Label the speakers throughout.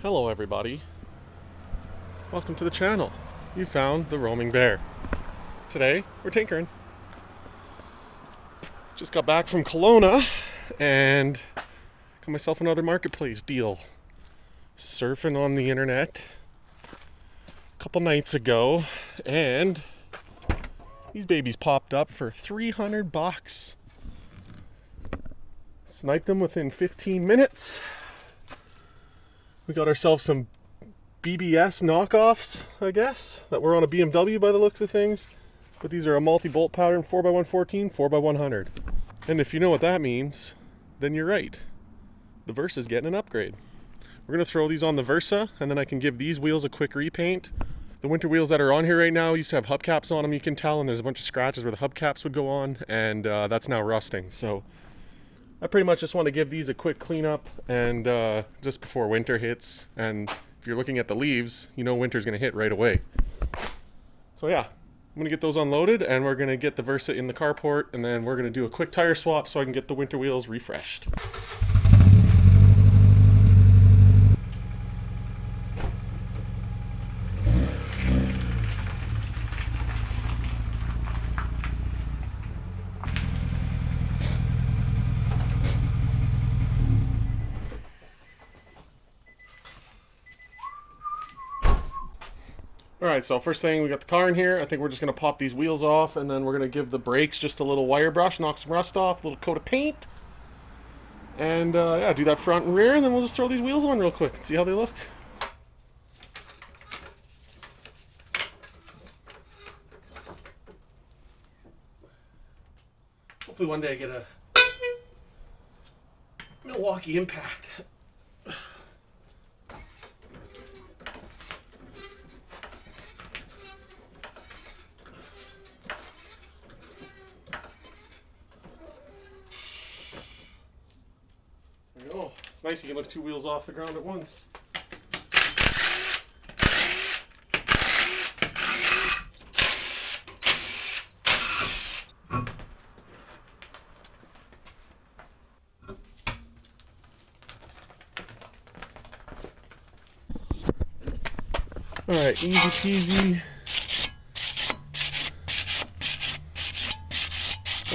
Speaker 1: Hello everybody, welcome to the channel. You found the roaming bear. Today we're tinkering. Just got back from Kelowna and got myself another marketplace deal. Surfing on the internet a couple nights ago and these babies popped up for $300. Sniped them within 15 minutes. We got ourselves some BBS knockoffs, I guess, that were on a BMW by the looks of things. But these are a multi-bolt pattern, 4x114, 4x100. And if you know what that means, then you're right. The Versa's getting an upgrade. We're going to throw these on the Versa, and then I can give these wheels a quick repaint. The winter wheels that are on here right now used to have hubcaps on them, you can tell, and there's a bunch of scratches where the hubcaps would go on, and that's now rusting. So I pretty much just want to give these a quick cleanup and just before winter hits. And if you're looking at the leaves, you know winter's going to hit right away. So yeah, I'm going to get those unloaded and we're going to get the Versa in the carport, and then we're going to do a quick tire swap so I can get the winter wheels refreshed. Alright, so first thing, we got the car in here. I think we're just going to pop these wheels off, and then we're going to give the brakes just a little wire brush, knock some rust off, a little coat of paint. And yeah, do that front and rear, and then we'll just throw these wheels on real quick and see how they look. Hopefully one day I get a Milwaukee Impact. Oh, it's nice you can lift two wheels off the ground at once. Alright, easy peasy.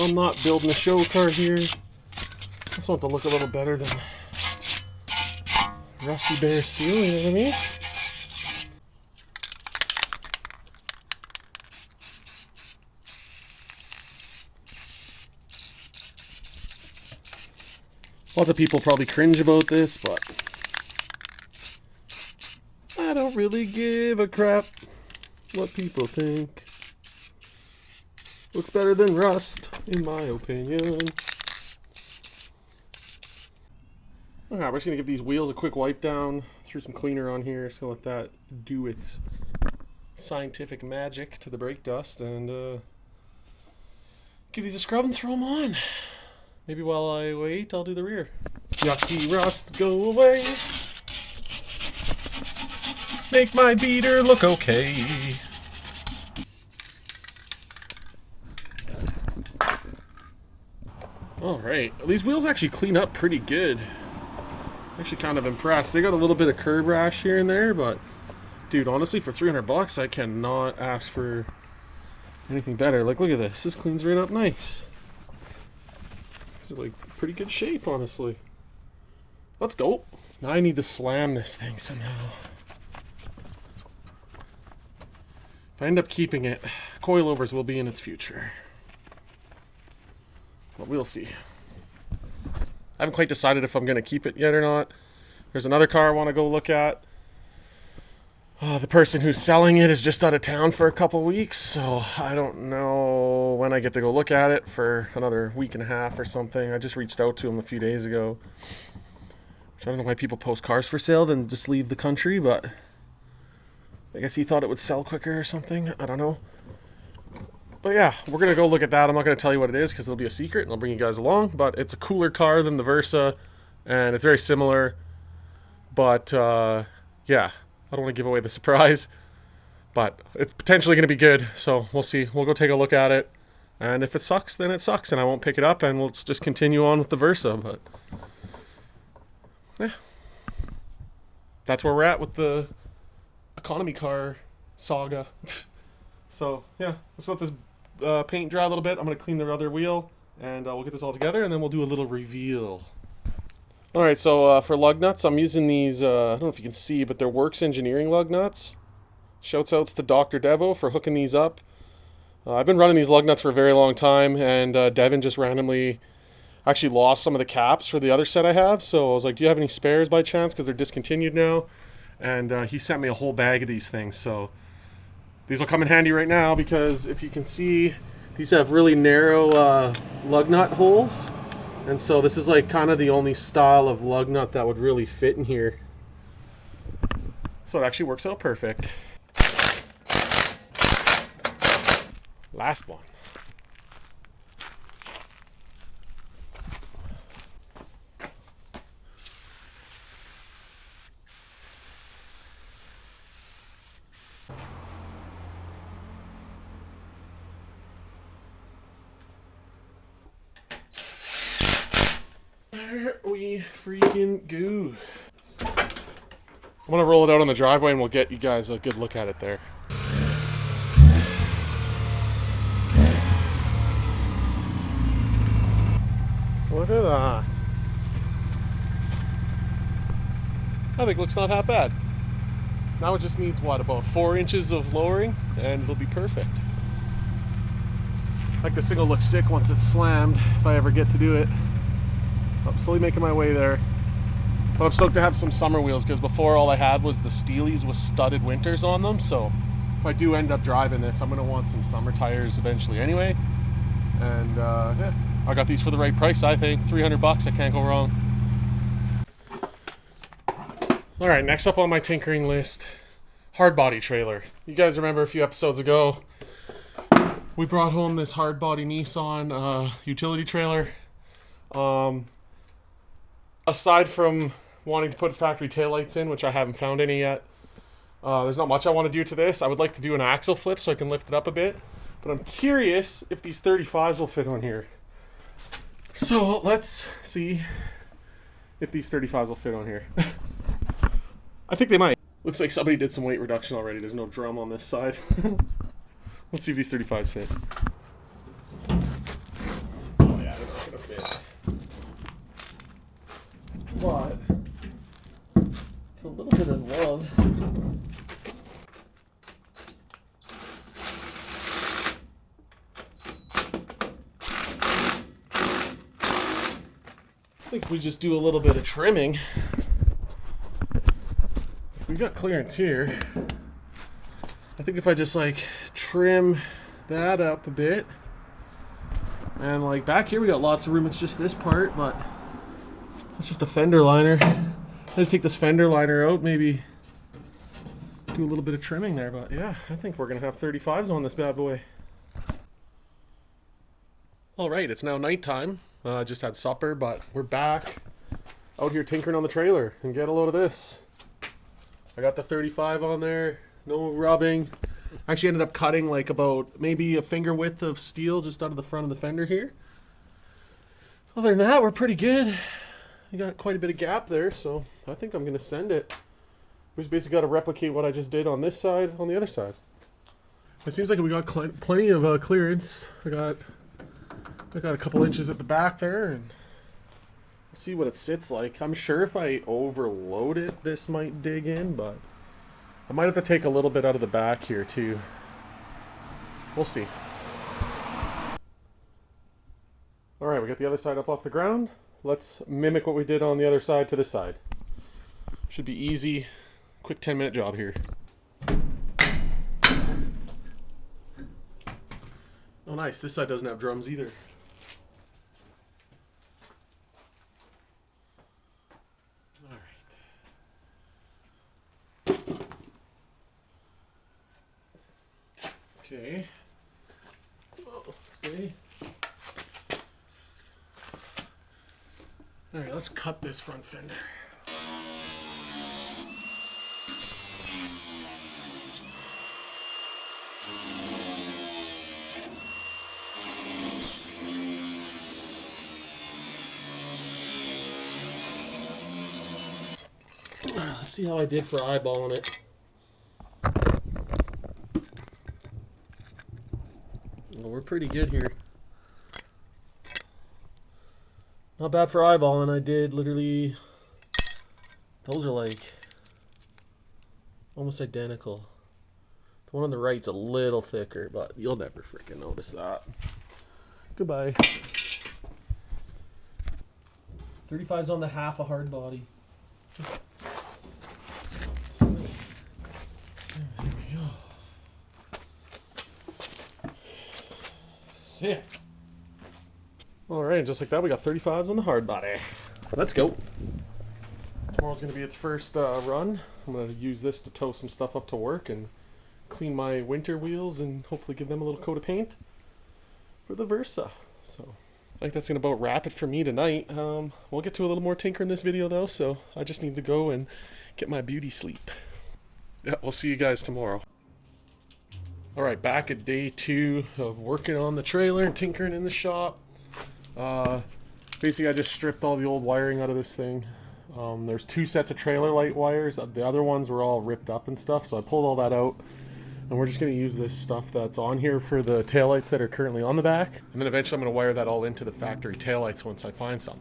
Speaker 1: I'm not building a show car here. I just want it to look a little better than rusty bare steel, you know what I mean? Lots of people probably cringe about this, but I don't really give a crap what people think. Looks better than rust, in my opinion. Okay, we're just going to give these wheels a quick wipe down. Threw some cleaner on here, just going to let that do its scientific magic to the brake dust, and give these a scrub and throw them on. Maybe while I wait, I'll do the rear. Yucky rust, go away. Make my beater look okay. Alright, these wheels actually clean up pretty good. Actually kind of impressed. They got a little bit of curb rash here and there, but dude, honestly, for $300 I cannot ask for anything better. Like, look at this. This cleans right up nice. This is like pretty good shape, honestly. Let's go. Now I need to slam this thing somehow. If I end up keeping it, coilovers will be in its future. But we'll see. I haven't quite decided if I'm going to keep it yet or not. There's another car I want to go look at. The person who's selling it is just out of town for a couple weeks, so I don't know when I get to go look at it for another week and a half or something. I just reached out to him a few days ago. Which I don't know why people post cars for sale then just leave the country, but I guess he thought it would sell quicker or something. I don't know. But yeah, we're going to go look at that. I'm not going to tell you what it is because it'll be a secret and I'll bring you guys along. But it's a cooler car than the Versa and it's very similar. But yeah, I don't want to give away the surprise. But it's potentially going to be good. So we'll see. We'll go take a look at it. And if it sucks, then it sucks, and I won't pick it up, and we'll just continue on with the Versa. But yeah, that's where we're at with the economy car saga. So yeah, let's let this paint dry a little bit. I'm gonna clean the other wheel, and we'll get this all together, and then we'll do a little reveal. All right, so for lug nuts, I'm using these, I don't know if you can see, but they're Works Engineering lug nuts. Shouts outs to Dr. Devo for hooking these up. I've been running these lug nuts for a very long time, and Devin just randomly actually lost some of the caps for the other set I have. So I was like, do you have any spares by chance? Because they're discontinued now. And he sent me a whole bag of these things. So these will come in handy right now because if you can see, these have really narrow lug nut holes. And so this is like kind of the only style of lug nut that would really fit in here. So it actually works out perfect. Last one. There we freaking go. I'm gonna roll it out on the driveway and we'll get you guys a good look at it there. Look at that. I think it looks not half bad. Now it just needs, what, about 4 inches of lowering and it'll be perfect. Like this thing will look sick once it's slammed if I ever get to do it. I'm slowly making my way there. But I'm stoked to have some summer wheels because before all I had was the Steelies with studded winters on them. So if I do end up driving this, I'm going to want some summer tires eventually anyway. And yeah, I got these for the right price, I think. $300, I can't go wrong. All right, next up on my tinkering list, hardbody trailer. You guys remember a few episodes ago, we brought home this hardbody Nissan utility trailer. Aside from wanting to put factory taillights in, which I haven't found any yet, there's not much I want to do to this. I would like to do an axle flip so I can lift it up a bit, but I'm curious if these 35s will fit on here. So let's see if these 35s will fit on here. I think they might. Looks like somebody did some weight reduction already. There's no drum on this side. Let's see if these 35s fit. Oh yeah, they're not gonna fit. But it's a little bit of love. I think we just do a little bit of trimming. We got clearance here. I think if I just like trim that up a bit, and like back here we got lots of room. It's just this part, but it's just a fender liner. I just take this fender liner out, maybe do a little bit of trimming there. But yeah, I think we're gonna have 35s on this bad boy. All right, it's now nighttime. Just had supper, but we're back out here tinkering on the trailer and get a load of this. I got the 35 on there, no rubbing. Actually ended up cutting like about maybe a finger width of steel just out of the front of the fender here. Other than that, we're pretty good. We got quite a bit of gap there, so I think I'm gonna send it. We just basically got to replicate what I just did on this side on the other side. It seems like we got plenty of clearance. I got a couple inches at the back there, and we'll see what it sits like. I'm sure if I overload it, this might dig in, but I might have to take a little bit out of the back here too. We'll see. All right, we got the other side up off the ground. Let's mimic what we did on the other side to this side. Should be easy, quick 10-minute job here. Oh nice, this side doesn't have drums either. Okay. Oh, stay. All right, let's cut this front fender. Let's see how I did for eyeballing it. Well, we're pretty good here. Not bad for eyeballing. I did literally... Those are like almost identical. The one on the right's a little thicker, but you'll never freaking notice that. Goodbye. 35's on the half a hard body. It's funny. There we go. Sick. Alright, just like that, we got 35s on the hard body. Let's go. Tomorrow's going to be its first run. I'm going to use this to tow some stuff up to work and clean my winter wheels and hopefully give them a little coat of paint for the Versa. So I think that's going to about wrap it for me tonight. We'll get to a little more tinker in this video though, so I just need to go and get my beauty sleep. Yeah, we'll see you guys tomorrow. Alright, back at day 2 of working on the trailer and tinkering in the shop. Basically I just stripped all the old wiring out of this thing. There's 2 sets of trailer light wires. The other ones were all ripped up and stuff, so I pulled all that out. And we're just going to use this stuff that's on here for the taillights that are currently on the back. And then eventually I'm going to wire that all into the factory taillights once I find some.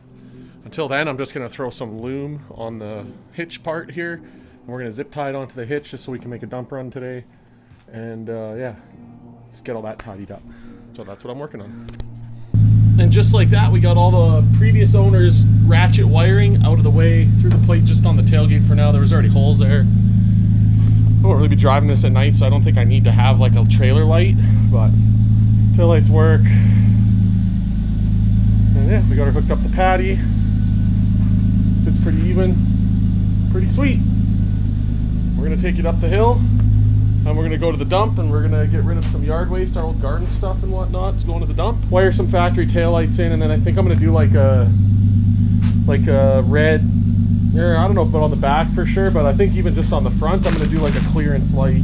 Speaker 1: Until then, I'm just going to throw some loom on the hitch part here. And we're going to zip tie it onto the hitch just so we can make a dump run today. And yeah, just get all that tidied up. So that's what I'm working on. And just like that, we got all the previous owner's ratchet wiring out of the way through the plate just on the tailgate for now. There was already holes there. I won't really be driving this at night, so I don't think I need to have like a trailer light, but taillights work. And yeah, we got her hooked up to Patty. Sits pretty even, pretty sweet. We're gonna take it up the hill, and we're gonna go to the dump, and we're gonna get rid of some yard waste, our old garden stuff and whatnot. It's going to the dump. Wire some factory taillights in, and then I think I'm gonna do like a red. I don't know about on the back for sure, but I think even just on the front, I'm going to do like a clearance light.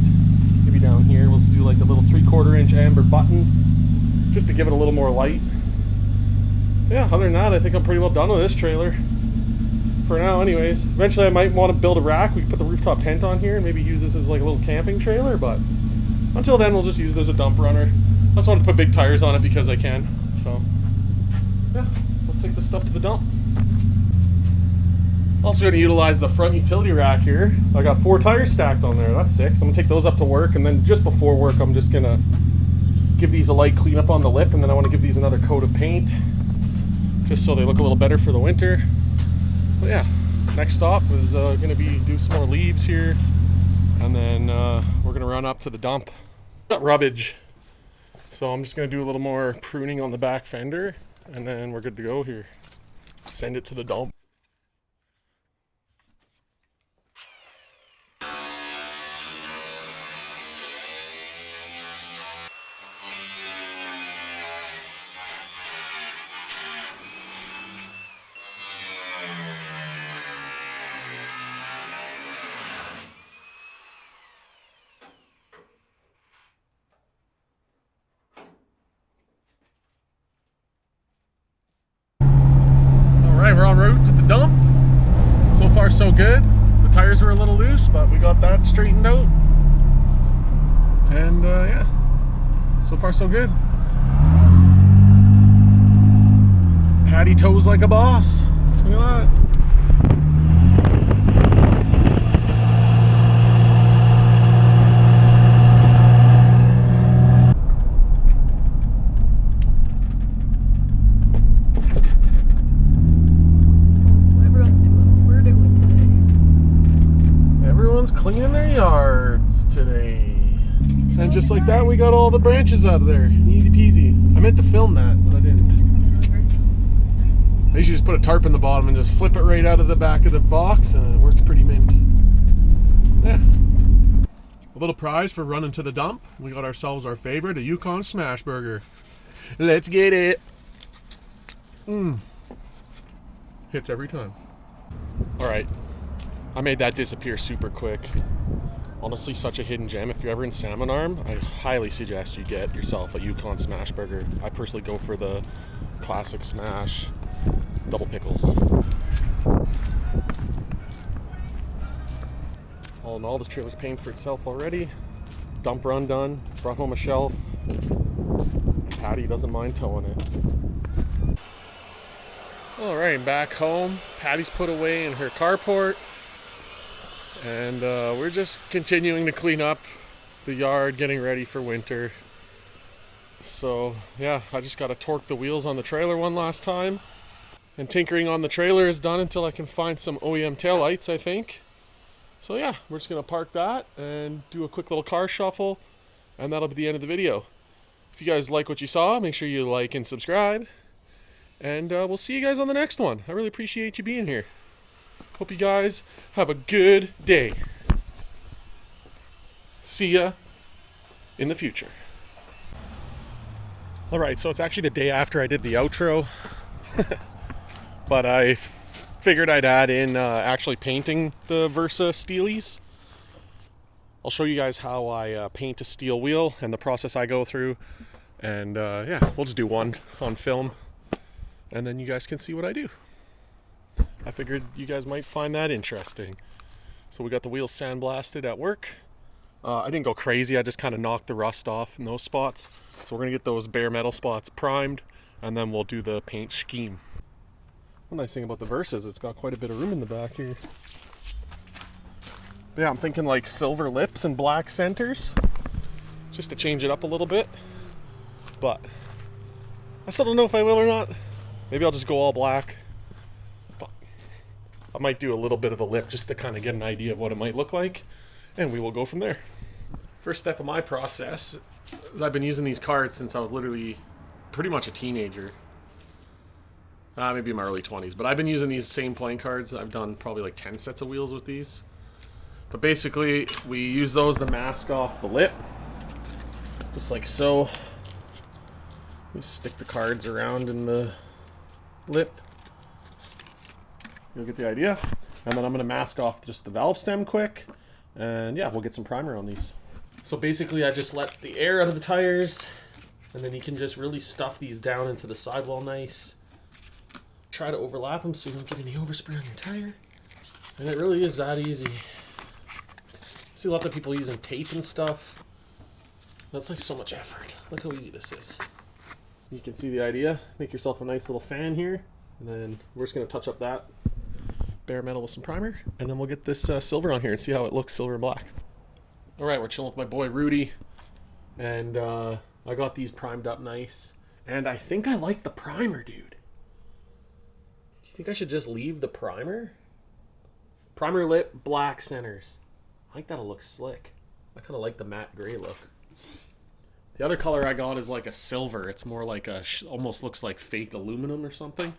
Speaker 1: Maybe down here, we'll just do like a little 3/4 inch amber button, just to give it a little more light. Yeah, other than that, I think I'm pretty well done with this trailer. For now, anyways. Eventually, I might want to build a rack. We can put the rooftop tent on here and maybe use this as like a little camping trailer, but until then, we'll just use it as a dump runner. I just wanted to put big tires on it because I can. So, yeah, let's take this stuff to the dump. Also going to utilize the front utility rack here. I got 4 tires stacked on there. That's 6. I'm going to take those up to work, and then just before work I'm just going to give these a light cleanup on the lip, and then I want to give these another coat of paint just so they look a little better for the winter. But yeah, next stop is going to be do some more leaves here, and then we're going to run up to the dump. Got rubbish, so I'm just going to do a little more pruning on the back fender, and then we're good to go here. Send it to the dump. We're en route to the dump. So far so good. The tires were a little loose, but we got that straightened out. And yeah, so far so good. Patty tows like a boss. Look at that. Cleaning their yards today. And just like that, we got all the branches out of there. Easy peasy. I meant to film that, but I didn't. I usually just put a tarp in the bottom and just flip it right out of the back of the box, and it works pretty mint. Yeah. A little prize for running to the dump. We got ourselves our favorite, a Yukon Smash Burger. Let's get it. Hits every time. All right. I made that disappear super quick. Honestly, such a hidden gem. If you're ever in Salmon Arm, I highly suggest you get yourself a Yukon Smash Burger. I personally go for the classic smash, double pickles. All in all, this trailer's paying for itself already. Dump run done, brought home a shelf. Patty doesn't mind towing it. All right, back home. Patty's put away in her carport. And we're just continuing to clean up the yard, getting ready for winter. So yeah, I just got to torque the wheels on the trailer one last time. And tinkering on the trailer is done until I can find some OEM taillights, I think. So yeah, we're just going to park that and do a quick little car shuffle. And that'll be the end of the video. If you guys like what you saw, make sure you like and subscribe. And we'll see you guys on the next one. I really appreciate you being here. Hope you guys have a good day. See ya in the future. Alright, so it's actually the day after I did the outro. But I figured I'd add in actually painting the Versa Steelies. I'll show you guys how I paint a steel wheel and the process I go through. And yeah, we'll just do one on film. And then you guys can see what I do. I figured you guys might find that interesting. So we got the wheels sandblasted at work. I didn't go crazy, I just kind of knocked the rust off in those spots. So we're going to get those bare metal spots primed, and then we'll do the paint scheme. One nice thing about the Versa is it's got quite a bit of room in the back here. But yeah, I'm thinking like silver lips and black centers, just to change it up a little bit. But I still don't know if I will or not. Maybe I'll just go all black. But I might do a little bit of the lip just to kind of get an idea of what it might look like, and we will go from there. First step of my process is I've been using these cards since I was literally pretty much a teenager. Maybe in my early 20s, but I've been using these same playing cards. I've done probably like 10 sets of wheels with these. But basically, we use those to mask off the lip, just like so. We stick the cards around in the lip. You'll get the idea. And then I'm going to mask off just the valve stem quick. And yeah, we'll get some primer on these. So basically, I just let the air out of the tires, and then you can just really stuff these down into the sidewall nice. Try to overlap them so you don't get any overspray on your tire. And it really is that easy. See lots of people using tape and stuff. That's like so much effort. Look how easy this is. You can see the idea. Make yourself a nice little fan here, and then we're just going to touch up that bare metal with some primer, and then we'll get this silver on here and see how it looks silver and black. Alright, we're chilling with my boy Rudy, and I got these primed up nice, and I think I like the primer, dude. Do you think I should just leave the primer? Primer lip, black centers. I think that'll look slick. I kind of like the matte gray look. The other color I got is like a silver. It's more like a, almost looks like fake aluminum or something.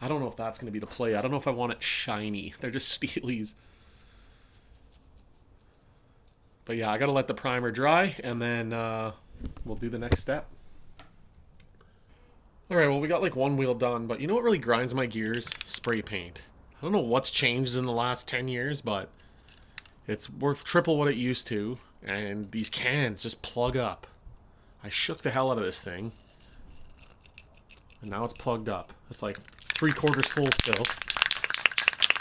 Speaker 1: I don't know if that's going to be the play. I don't know if I want it shiny. They're just steelies. But yeah, I got to let the primer dry, and then we'll do the next step. Alright, well we got like one wheel done, but you know what really grinds my gears? Spray paint. I don't know what's changed in the last 10 years, but it's worth triple what it used to, and these cans just plug up. I shook the hell out of this thing, and now it's plugged up. It's like 3/4 full still.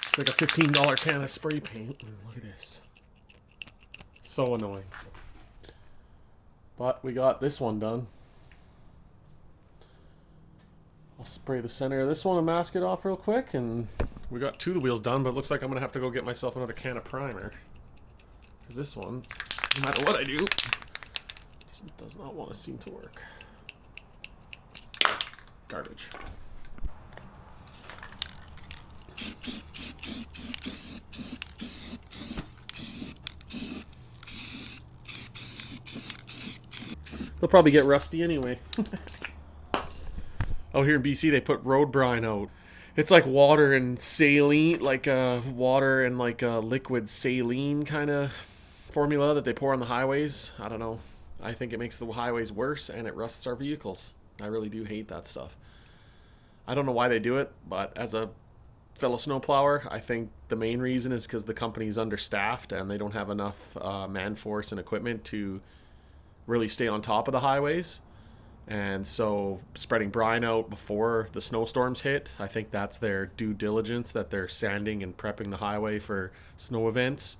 Speaker 1: It's like a $15 can of spray paint. Look at this. So annoying. But we got this one done. I'll spray the center of this one and mask it off real quick, and we got 2 of the wheels done, but it looks like I'm going to have to go get myself another can of primer. Because this one, no matter what I do, just does not want to seem to work. Garbage. They'll probably get rusty anyway. Oh, here in BC they put road brine out. It's like water and saline, like water and like a liquid saline kind of formula that they pour on the highways. I don't know. I think it makes the highways worse, and it rusts our vehicles. I really do hate that stuff. I don't know why they do it, but as a fellow snowplower, I think the main reason is because the company's understaffed and they don't have enough man force and equipment to really stay on top of the highways. And so spreading brine out before the snowstorms hit, I think that's their due diligence, that they're sanding and prepping the highway for snow events.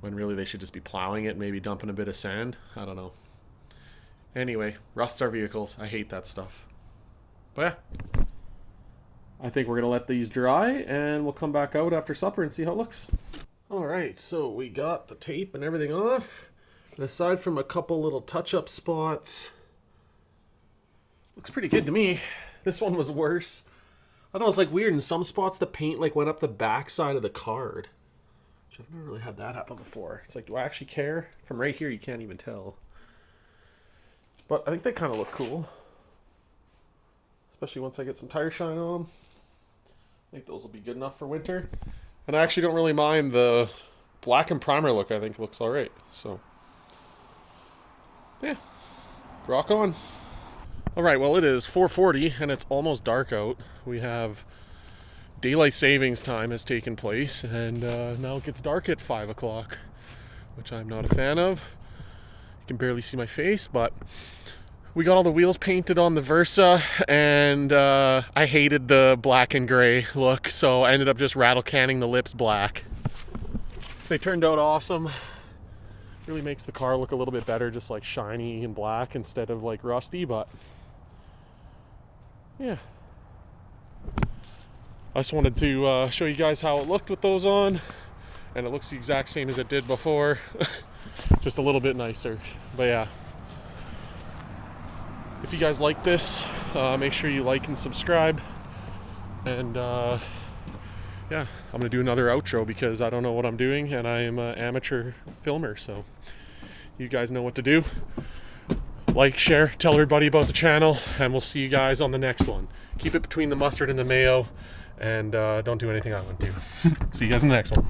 Speaker 1: when really they should just be plowing it, maybe dumping a bit of sand. I don't know. Anyway, rusts our vehicles. I hate that stuff. But yeah, I think we're going to let these dry, and we'll come back out after supper and see how it looks. Alright, so we got the tape and everything off. And aside from a couple little touch-up spots, looks pretty good to me. This one was worse. I thought it was like weird. In some spots, the paint like went up the back side of the card. Which I've never really had that happen before. It's like, do I actually care? From right here, you can't even tell. But I think they kind of look cool. Especially once I get some tire shine on them. I think those will be good enough for winter. And I actually don't really mind the black and primer look. I think it looks alright. So, yeah. Rock on. Alright, well it is 4:40 and it's almost dark out. We have daylight savings time has taken place, and now it gets dark at 5 o'clock, which I'm not a fan of. You can barely see my face, but we got all the wheels painted on the Versa, and I hated the black and gray look, so I ended up just rattle canning the lips black. They turned out awesome. Really makes the car look a little bit better, just like shiny and black instead of like rusty, but yeah. I just wanted to show you guys how it looked with those on, and it looks the exact same as it did before, just a little bit nicer. But yeah, if you guys like this, make sure you like and subscribe, and yeah, I'm gonna do another outro because I don't know what I'm doing, and I am an amateur filmer, so you guys know what to do. Like, share, tell everybody about the channel, and we'll see you guys on the next one. Keep it between the mustard and the mayo, and don't do anything I wouldn't do. See you guys in the next one.